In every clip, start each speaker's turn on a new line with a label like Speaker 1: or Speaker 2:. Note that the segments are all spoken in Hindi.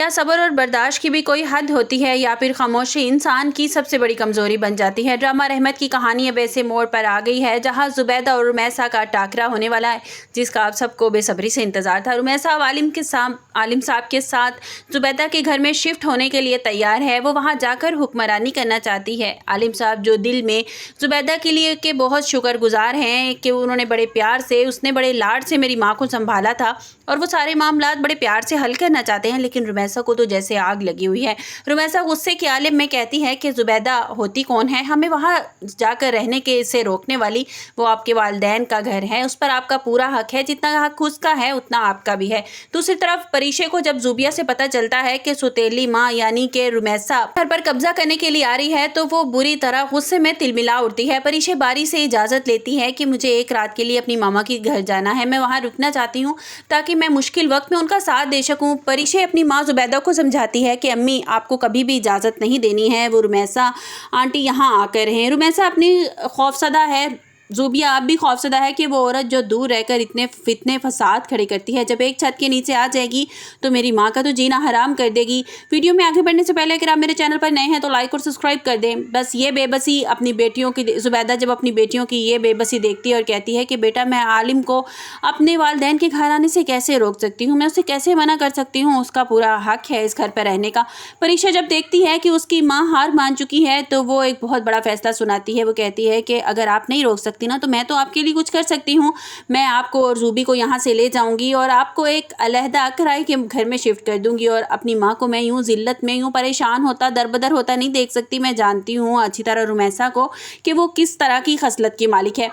Speaker 1: क्या सब्र और बर्दाश्त की भी कोई हद होती है या फिर खामोशी इंसान की सबसे बड़ी कमजोरी बन जाती है। ड्रामा रहमत की कहानी अब ऐसे मोड़ पर आ गई है जहां जुबैदा और रुमैसा का टाकरा होने वाला है, जिसका आप सबको बेसब्री से इंतजार था। रुमैसा अब आलिम साहब के साथ जुबैदा के घर में शिफ्ट होने के लिए तैयार है। वो वहां जाकर हुक्मरानी करना चाहती है। आलिम साहब जो दिल में जुबैदा के लिए के बहुत शुक्रगुजार हैं कि उन्होंने बड़े प्यार से, उसने बड़े लाड से मेरी माँ को संभाला था और वो सारे मामलात बड़े प्यार से हल करना चाहते हैं। लेकिन रुमैसा को तो जैसे आग लगी हुई है। रुमैसा गुस्से के आलिम में कहती है कि जुबैदा होती कौन है, हमें वहाँ जाकर रहने के से रोकने वाली। वो आपके वालिदैन का घर है, उस पर आपका पूरा हक है। जितना हक उसका है उतना आपका भी है। दूसरी तरफ परीशे को जब जुबिया से पता चलता है कि सुतेली माँ यानी कि रुमैसा घर पर कब्जा करने के लिए आ रही है तो वो बुरी तरह गुस्से में तिलमिला उठती है। परीशे बारी से इजाजत लेती है कि मुझे एक रात के लिए अपनी मामा के घर जाना है, मैं वहाँ रुकना चाहती हूँ ताकि मैं मुश्किल वक्त में उनका साथ दे सकूं। परीशे अपनी माँ जुबैदा को समझाती है कि अम्मी आपको कभी भी इजाज़त नहीं देनी है, वो रुमैसा आंटी यहाँ आकर रहें। रुमैसा अपनी खौफसदा है, जुबिया अब भी खौफसदा है कि वो औरत जो दूर रहकर इतने फितने फसाद खड़े करती है, जब एक छत के नीचे आ जाएगी तो मेरी माँ का तो जीना हराम कर देगी। वीडियो में आगे बढ़ने से पहले अगर आप मेरे चैनल पर नए हैं तो लाइक और सब्सक्राइब कर दें। बस ये बेबसी अपनी बेटियों की, जुबैदा जब अपनी बेटियों की ये बेबसी देखती है और कहती है कि बेटा मैं आलिम को अपने वालिदैन के घर आने से कैसे रोक सकती हूँ, मैं उसे कैसे मना कर सकती हूँ, उसका पूरा हक है इस घर पर रहने का। परीशा जब देखती है कि उसकी माँ हार मान चुकी है तो वो एक बहुत बड़ा फैसला सुनाती है। वो कहती है कि अगर आप नहीं रोक सकती ना तो मैं तो आपके लिए कुछ कर सकती हूँ। मैं आपको और जूबी को यहाँ से ले जाऊँगी और आपको एक अलहदा किराए के घर में शिफ्ट कर दूँगी और अपनी माँ को मैं यूँ ज़िल्लत में यूँ परेशान होता दरबदर होता नहीं देख सकती। मैं जानती हूँ अच्छी तरह रुमैसा को कि वो किस तरह की खसलत की मालिक है।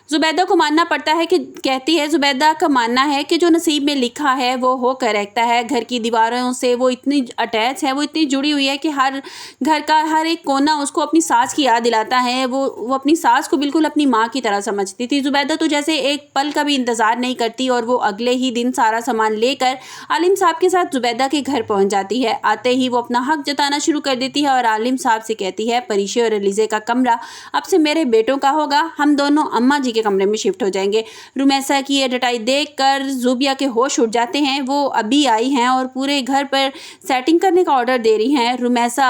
Speaker 1: जुबैदा को मानना पड़ता है कि कहती है, जुबैदा का मानना है कि जो नसीब में लिखा है वो हो कर रहता है। घर की दीवारों से वो इतनी अटैच है, वो इतनी जुड़ी हुई है कि हर घर का हर एक कोना उसको अपनी सास की याद दिलाता है। वो अपनी सास को बिल्कुल अपनी माँ की तरह समझती थी। जुबैदा तो जैसे एक पल का भी इंतज़ार नहीं करती और वो अगले ही दिन सारा सामान लेकर आलिम साहब के साथ जुबैदा के घर पहुँच जाती है। आते ही वो अपना हक जताना शुरू कर देती है और आलिम साहब से कहती है, परीशे और अलीज़े का कमरा अब से मेरे बेटों का होगा, हम दोनों अम्मा जी के कमरे में शिफ्ट हो जाएंगे। रुमैसा की ये डटाई देखकर जुबिया के होश उड़ जाते हैं। वो अभी आई हैं और पूरे घर पर सेटिंग करने का ऑर्डर दे रही हैं। रुमैसा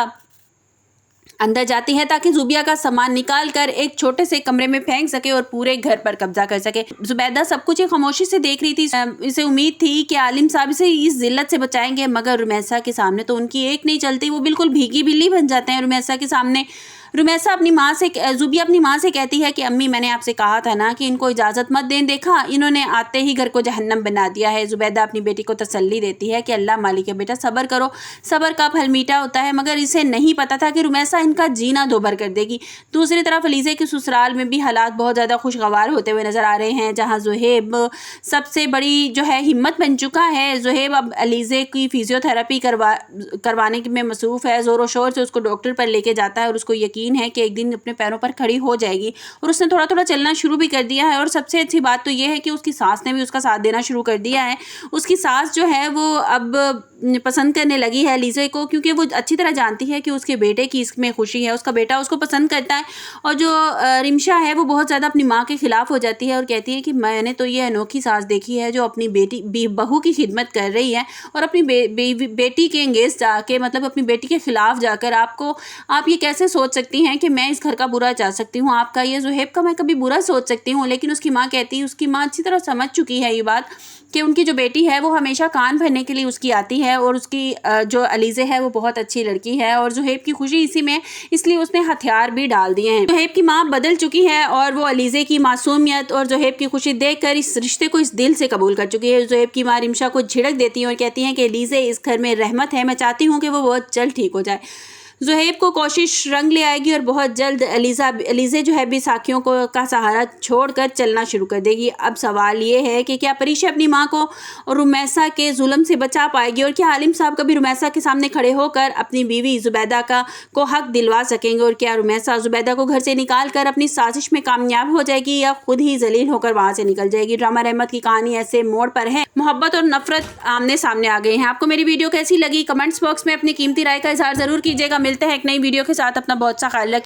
Speaker 1: अंदर जाती है ताकि जुबिया का सामान निकाल कर एक छोटे से कमरे में फेंक सके और पूरे घर पर कब्जा कर सके। जुबैदा सब कुछ खामोशी से देख रही थी। इसे उम्मीद थी कि आलिम साहब इसे इस जिल्लत से बचाएंगे, मगर रुमैसा के सामने तो उनकी एक नहीं चलती। वो बिल्कुल भीगी बिल्ली बन जाते हैं रुमैसा के सामने। रुमैसा अपनी माँ से, जुबिया अपनी माँ से कहती है कि अम्मी मैंने आपसे कहा था ना कि इनको इजाज़त मत दें, देखा इन्होंने आते ही घर को जहन्नम बना दिया है। जुबैदा अपनी बेटी को तसल्ली देती है कि अल्लाह मालिक है बेटा, सब्र करो, सब्र का फल मीठा होता है। मगर इसे नहीं पता था कि रुमैसा इनका जीना दोभर कर देगी। दूसरी तरफ अलीज़े के ससुराल में भी हालात बहुत ज़्यादा खुशगवार होते हुए नज़र आ रहे हैं, जहाँ ज़ुहैब सबसे बड़ी जो है हिम्मत बन चुका है। ज़ुहैब अब अलीज़े की फिजियोथेरेपी करवाने में मसरूफ़ है। ज़ोर शोर से उसको डॉक्टर पर लेके जाता है और उसको यकीन है कि एक दिन अपने पैरों पर खड़ी हो जाएगी और उसने थोड़ा थोड़ा चलना शुरू भी कर दिया है। और सबसे अच्छी बात तो ये है कि उसकी सास ने भी उसका साथ देना शुरू कर दिया है। उसकी सास जो है वो अब पसंद करने लगी है अलीज़े को, क्योंकि वो अच्छी तरह जानती है कि उसके बेटे की इसमें खुशी है, उसका बेटा उसको पसंद करता है। और जो रिमशा है वो बहुत ज़्यादा अपनी माँ के खिलाफ हो जाती है और कहती है कि मैंने तो ये अनोखी सास देखी है जो अपनी बहू की खिदमत कर रही है और अपनी बेटी के एंगेज जाके, मतलब अपनी बेटी के खिलाफ जाकर आप ये कैसे सोच सकती हैं कि मैं इस घर का बुरा चाह सकती हूँ, आपका ये ज़ुहैब का मैं कभी बुरा सोच सकती हूँ। लेकिन उसकी माँ कहती है, उसकी माँ अच्छी तरह समझ चुकी है ये बात कि उनकी जो बेटी है वो हमेशा कान भरने के लिए उसकी आती है और उसकी जो अलीज़े है वो बहुत अच्छी लड़की है और ज़ुहैब की खुशी इसी में, इसलिए उसने हथियार भी डाल दिए हैं। ज़ुहैब की माँ बदल चुकी है और वो अलीज़े की मासूमियत और ज़ुहैब की खुशी देखकर इस रिश्ते को इस दिल से कबूल कर चुकी है। ज़ुहैब की माँ रिमशा को झिड़क देती है और कहती हैं कि अलीज़े इस घर में रहमत है, मैं चाहती हूँ कि वो बहुत जल्द ठीक हो जाए। ज़ुहैब को कोशिश रंग ले आएगी और बहुत जल्द अलीज़े जो है भी साखियों का सहारा छोड़कर चलना शुरू कर देगी। अब सवाल ये है कि क्या परीशा अपनी माँ को और रुमैसा के जुल्म से बचा पाएगी और क्या आलिम साहब कभी रुमैसा के सामने खड़े होकर अपनी बीवी जुबैदा को हक दिलवा सकेंगे और क्या रुमैसा जुबैदा को घर से निकाल कर अपनी साजिश में कामयाब हो जाएगी या खुद ही जलील होकर वहाँ से निकल जाएगी। ड्रामा रहमत की कहानी ऐसे मोड़ पर है, मोहब्बत और नफरत आमने सामने आ गए हैं। आपको मेरी वीडियो कैसी लगी कमेंट्स बॉक्स में अपनी कीमती राय का इजहार ज़रूर कीजिएगा। मिलते हैं एक नई वीडियो के साथ, अपना बहुत सा ख्याल रखिए।